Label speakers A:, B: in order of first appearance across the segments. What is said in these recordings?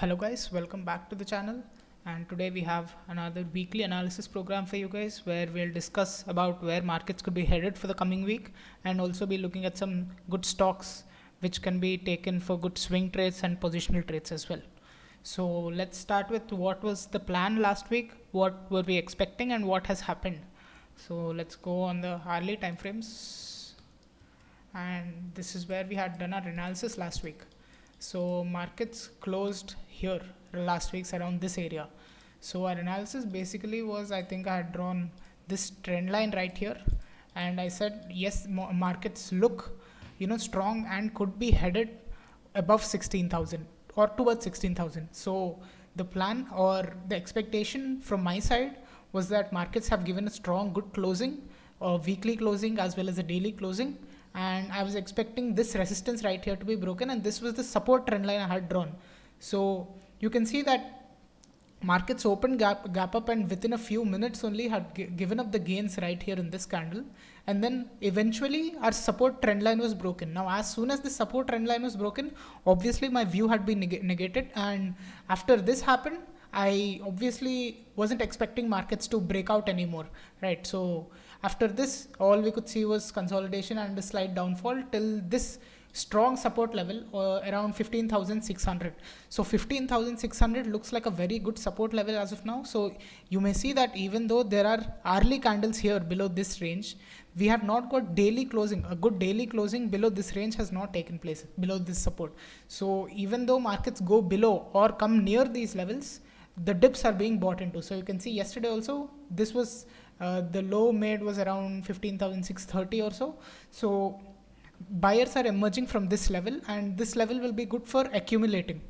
A: Hello guys, welcome back to the channel. And today we have another weekly analysis program for you guys where we'll discuss about where markets could be headed for the coming week and also be looking at some good stocks which can be taken for good swing trades and positional trades as well. So let's start with what was the plan last week, what were we expecting and what has happened. So let's go on the hourly time frames, and this is where we had done our analysis last week. So markets closed here last week's around this area. So our analysis basically was, I think I had drawn this trend line right here, and I said yes, markets look strong and could be headed above 16,000 or towards 16,000. So the plan or the expectation from my side was that markets have given a strong good closing, a weekly closing as well as a daily closing, and I was expecting this resistance right here to be broken, and this was the support trend line I had drawn. So you can see that markets opened gap up, and within a few minutes only had given up the gains right here in this candle, and then eventually our support trend line was broken. Now as soon as the support trend line was broken, obviously my view had been negated, and after this happened, I obviously wasn't expecting markets to break out anymore, right? So after this, all we could see was consolidation and a slight downfall till this strong support level around 15,600. So 15,600 looks like a very good support level as of now. So you may see that even though there are hourly candles here below this range, we have not got daily closing. A good daily closing below this range has not taken place, below this support. So even though markets go below or come near these levels, the dips are being bought into. So you can see yesterday also this was the low made was around 15,630 or so. So buyers are emerging from this level, and this level will be good for accumulating,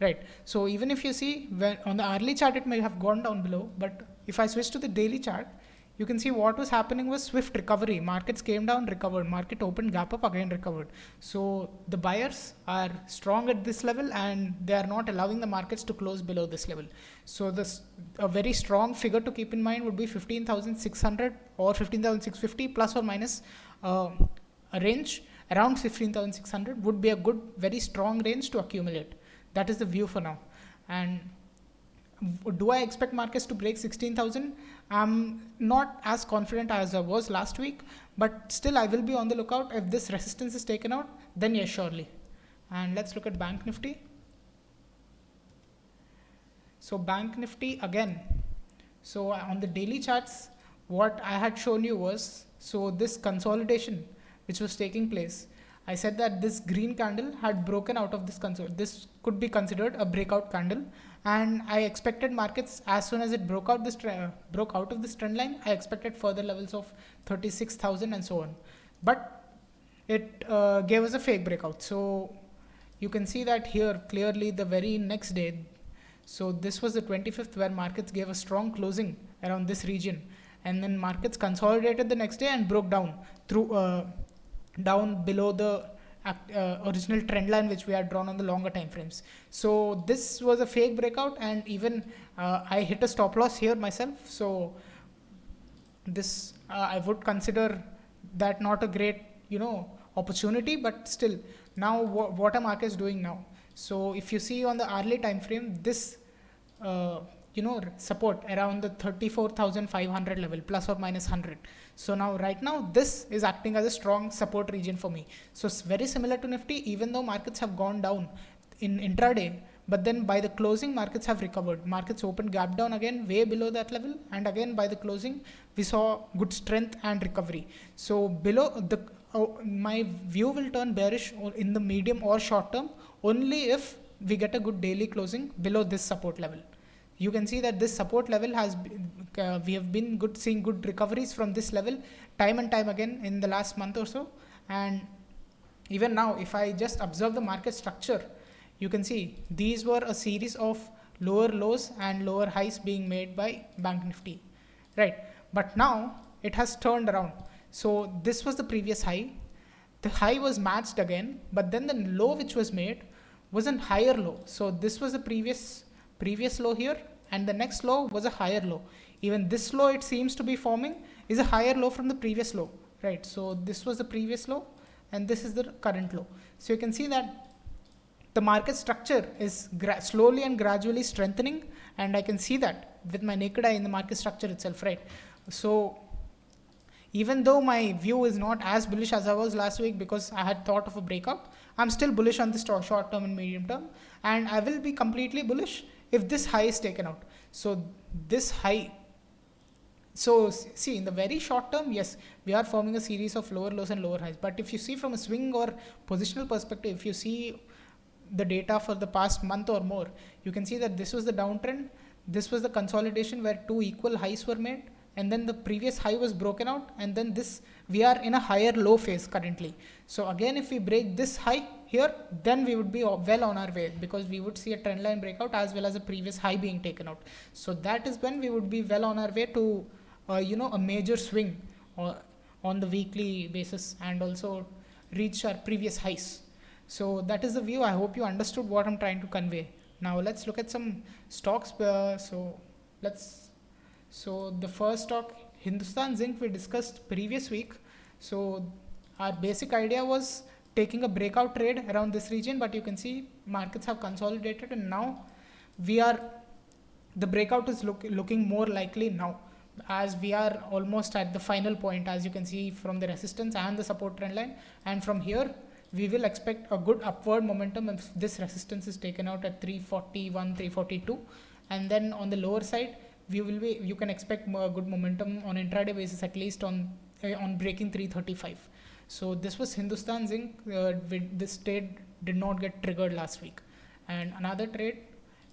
A: right? So even if you see when on the hourly chart it may have gone down below, but if I switch to the daily chart, you can see what was happening was swift recovery. Markets came down, recovered. Market opened, gap up, again recovered. So the buyers are strong at this level, and they are not allowing the markets to close below this level. So this a very strong figure to keep in mind would be 15,600 or 15,650 plus or minus a range around 15,600 would be a good, very strong range to accumulate. That is the view for now. And do I expect markets to break 16,000? I'm not as confident as I was last week, but still I will be on the lookout. If this resistance is taken out, then yes, surely. And let's look at Bank Nifty. So Bank Nifty again. So on the daily charts, what I had shown you was, so this consolidation which was taking place, I said that this green candle had broken out of this this could be considered a breakout candle, and I expected markets, as soon as it broke out of this trend line, I expected further levels of 36,000 and so on, but it gave us a fake breakout. So you can see that here clearly the very next day. So this was the 25th where markets gave a strong closing around this region, and then markets consolidated the next day and broke down through down below the original trend line which we had drawn on the longer time frames. So this was a fake breakout, and even I hit a stop loss here myself. So this I would consider that not a great opportunity, but still now what are markets doing now? So if you see on the hourly time frame, this support around the 34,500 level plus or minus 100. So now right now this is acting as a strong support region for me. So it's very similar to Nifty, even though markets have gone down in intraday, but then by the closing markets have recovered. Markets opened gap down again way below that level, and again by the closing we saw good strength and recovery. So below the my view will turn bearish in the medium or short term only if we get a good daily closing below this support level. You can see that this support level has we have been seeing good recoveries from this level time and time again in the last month or so. And even now, if I just observe the market structure, you can see these were a series of lower lows and lower highs being made by Bank Nifty, right? But now it has turned around. So this was the previous high. The high was matched again, but then the low which was made was a higher low. So this was the previous low here, and the next low was a higher low. Even this low it seems to be forming is a higher low from the previous low, right? So this was the previous low, and this is the current low. So you can see that the market structure is slowly and gradually strengthening, and I can see that with my naked eye in the market structure itself, right? So even though my view is not as bullish as I was last week because I had thought of a breakout, I'm still bullish on this short term and medium term, and I will be completely bullish if this high is taken out. So this high, so see, in the very short term, yes, we are forming a series of lower lows and lower highs. But if you see from a swing or positional perspective, if you see the data for the past month or more, you can see that this was the downtrend, this was the consolidation where two equal highs were made, and then the previous high was broken out, and then this, we are in a higher low phase currently. So again, if we break this high here, then we would be well on our way, because we would see a trend line breakout as well as a previous high being taken out. So that is when we would be well on our way to a major swing on the weekly basis, and also reach our previous highs. So that is the view. I hope you understood what I'm trying to convey. Now let's look at some stocks. So the first stock, Hindustan Zinc, we discussed previous week. So our basic idea was taking a breakout trade around this region, but you can see markets have consolidated, and now the breakout is looking more likely now, as we are almost at the final point, as you can see from the resistance and the support trend line. And from here, we will expect a good upward momentum if this resistance is taken out at 341, 342. And then on the lower side, you can expect more good momentum on intraday basis, at least on breaking 335. So this was Hindustan Zinc. This trade did not get triggered last week. And another trade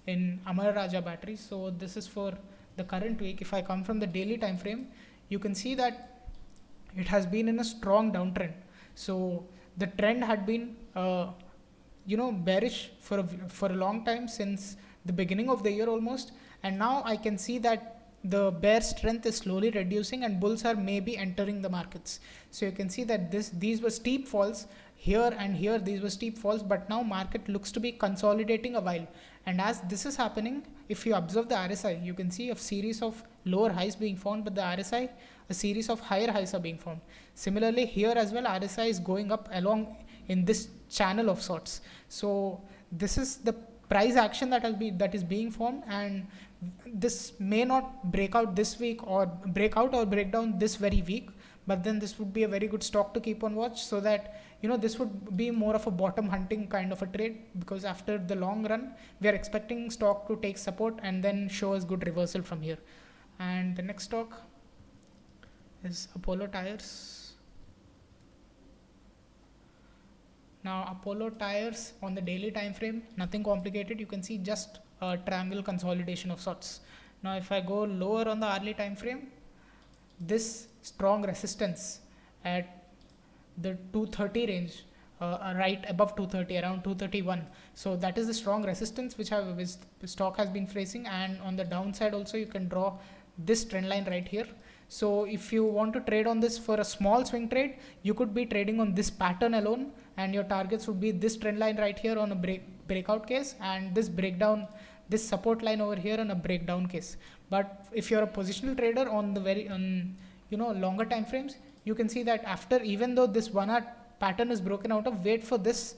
A: in Amara Raja Batteries. So this is for the current week. If I come from the daily time frame, you can see that it has been in a strong downtrend. So the trend had been bearish for a long time, since the beginning of the year almost, and now I can see that the bear strength is slowly reducing and bulls are maybe entering the markets. So you can see that these were steep falls here and here, these were steep falls, but now market looks to be consolidating a while. And as this is happening, if you observe the RSI, you can see a series of lower highs being formed, but the RSI, a series of higher highs are being formed. Similarly here as well, RSI is going up along in this channel of sorts. So this is the price action that is being formed, and this may not break out this week or break down this very week, but then this would be a very good stock to keep on watch, so that this would be more of a bottom hunting kind of a trade, because after the long run we are expecting stock to take support and then show us good reversal from here. And the next stock is Apollo Tyres. Now Apollo Tyres on the daily time frame, nothing complicated. You can see just a triangle consolidation of sorts. Now if I go lower on the hourly time frame, this strong resistance at the 230 range, right above 230, around 231. So that is the strong resistance which the stock has been facing, and on the downside also you can draw this trend line right here. So if you want to trade on this for a small swing trade, you could be trading on this pattern alone, and your targets would be this trend line right here on a breakout case, and this breakdown, this support line over here on a breakdown case. But if you're a positional trader on the longer time frames, you can see that after, even though this 1 hour pattern is broken out of, wait for this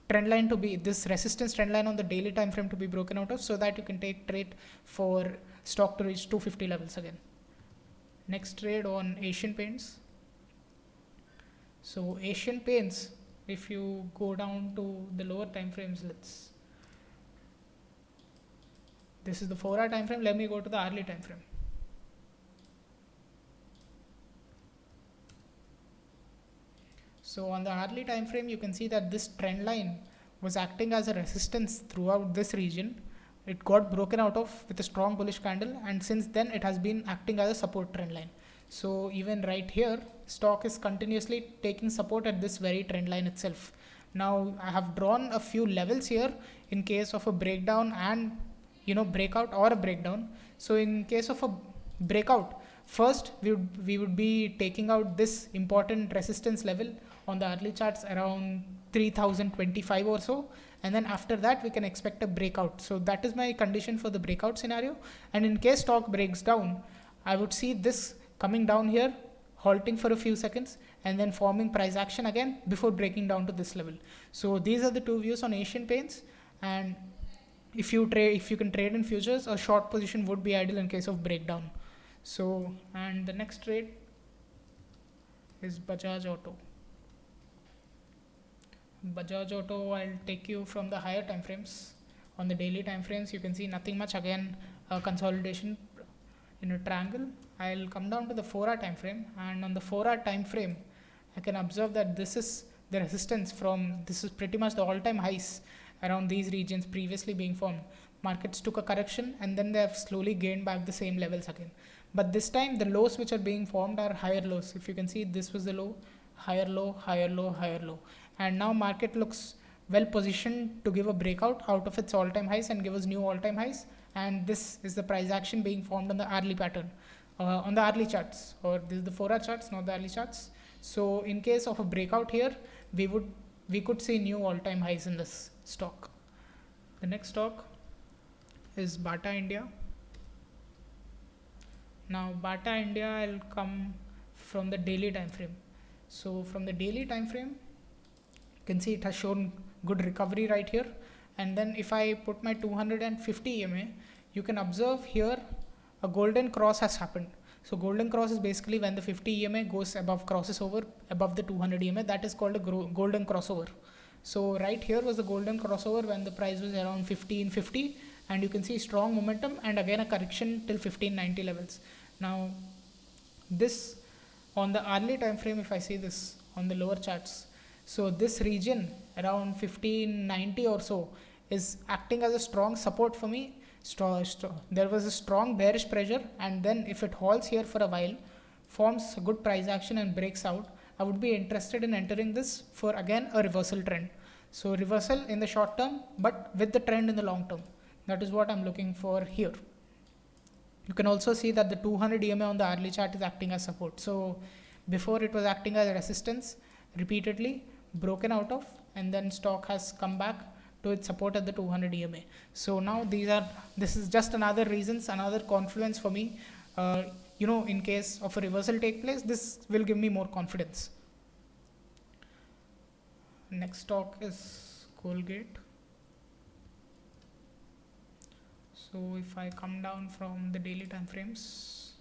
A: trend line to be, this resistance trend line on the daily time frame to be broken out of, so that you can take trade for stock to reach 250 levels again. Next trade on Asian Paints. So Asian Paints, if you go down to the lower time frames, this is the 4 hour time frame. Let me go to the hourly time frame. So on the hourly time frame, you can see that this trend line was acting as a resistance throughout this region. It got broken out of with a strong bullish candle, and since then it has been acting as a support trend line. So even right here, stock is continuously taking support at this very trend line itself. Now I have drawn a few levels here in case of a breakdown and breakout or a breakdown. So in case of a breakout, first we would be taking out this important resistance level on the early charts around 3025 or so, and then after that we can expect a breakout. So that is my condition for the breakout scenario. And in case stock breaks down, I would see this coming down here, halting for a few seconds, and then forming price action again before breaking down to this level. So these are the two views on Asian Paints. And if you can trade in futures, a short position would be ideal in case of breakdown. So, and the next trade is Bajaj Auto. Bajaj Auto, I'll take you from the higher time frames. On the daily time frames, you can see nothing much, again a consolidation in a triangle. I'll come down to the 4-hour time frame, and on the 4-hour time frame I can observe that this is the resistance from, this is pretty much the all-time highs around these regions previously being formed. Markets took a correction and then they have slowly gained back the same levels again. But this time the lows which are being formed are higher lows. If you can see, this was the low, higher low, higher low, higher low. And now market looks well positioned to give a breakout out of its all-time highs and give us new all-time highs. And this is the price action being formed on the hourly pattern, on the hourly charts, or this is the 4-hour charts, not the hourly charts. So in case of a breakout here, we could see new all-time highs in this stock. The next stock is Bata India. Now Bata India, I'll come from the daily time frame. So from the daily time frame, you can see it has shown good recovery right here. And then if I put my 250 EMA, you can observe here a golden cross has happened. So golden cross is basically when the 50 EMA goes above, crosses over above the 200 EMA. That is called a golden crossover. So right here was the golden crossover when the price was around 1550, and you can see strong momentum and again a correction till 1590 levels. Now this on the hourly time frame, if I see this on the lower charts, so this region around 1590 or so is acting as a strong support for me. There was a strong bearish pressure, and then if it holds here for a while, forms a good price action and breaks out, I would be interested in entering this for again a reversal trend. So reversal in the short term, but with the trend in the long term. That is what I'm looking for here. You can also see that the 200 EMA on the hourly chart is acting as support. So before it was acting as resistance, repeatedly broken out of, and then stock has come back to its support at the 200 EMA. So now this is just another reasons, another confluence for me. In case of a reversal take place, this will give me more confidence. Next stock is Colgate. So if I come down from the daily time frames,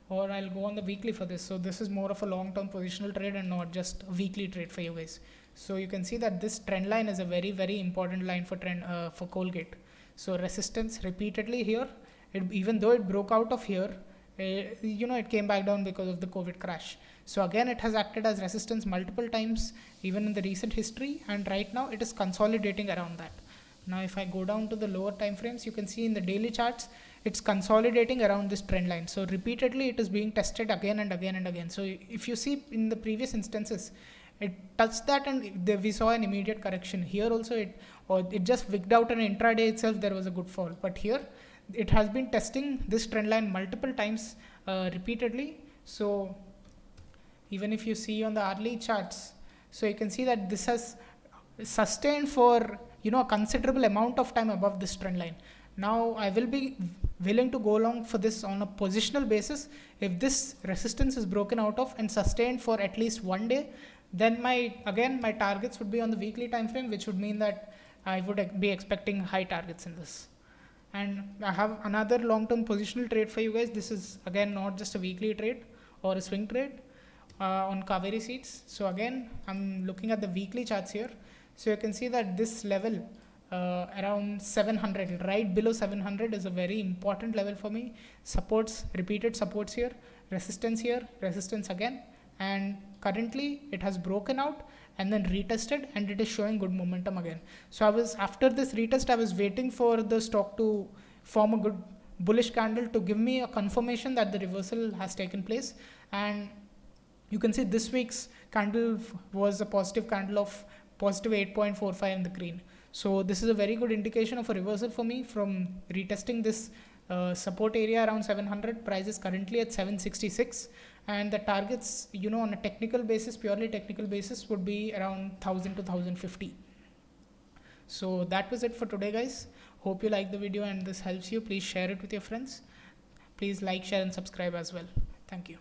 A: or I'll go on the weekly for this. So this is more of a long-term positional trade and not just a weekly trade for you guys. So you can see that this trend line is a very, very important line for for Colgate. So resistance repeatedly here, even though it broke out of here, it came back down because of the COVID crash. So again, it has acted as resistance multiple times, even in the recent history, and right now it is consolidating around that. Now if I go down to the lower time frames, you can see in the daily charts, it's consolidating around this trend line. So repeatedly it is being tested again and again and again. So if you see in the previous instances, it touched that and we saw an immediate correction. Here also it just wigged out, and intraday itself there was a good fall. But here it has been testing this trend line multiple times repeatedly. So even if you see on the hourly charts, so you can see that this has sustained for a considerable amount of time above this trend line. Now I will be willing to go along for this on a positional basis. If this resistance is broken out of and sustained for at least one day, then my targets would be on the weekly time frame, which would mean that I would be expecting high targets in this. And I have another long-term positional trade for you guys. This is again not just a weekly trade or a swing trade on Kaveri Seeds. So again, I'm looking at the weekly charts here. So you can see that this level around 700, right below 700, is a very important level for me. Supports, repeated supports here, resistance here, resistance again, and currently it has broken out and then retested, and it is showing good momentum again. So after this retest, I was waiting for the stock to form a good bullish candle to give me a confirmation that the reversal has taken place. And you can see this week's candle was a positive candle of positive 8.45 in the green. So this is a very good indication of a reversal for me from retesting this support area around 700. Price is currently at 766, and the targets, on a technical basis, purely technical basis, would be around 1000 to 1050. So that was it for today, guys. Hope you like the video and this helps you. Please share it with your friends. Please like, share and subscribe as well. Thank you.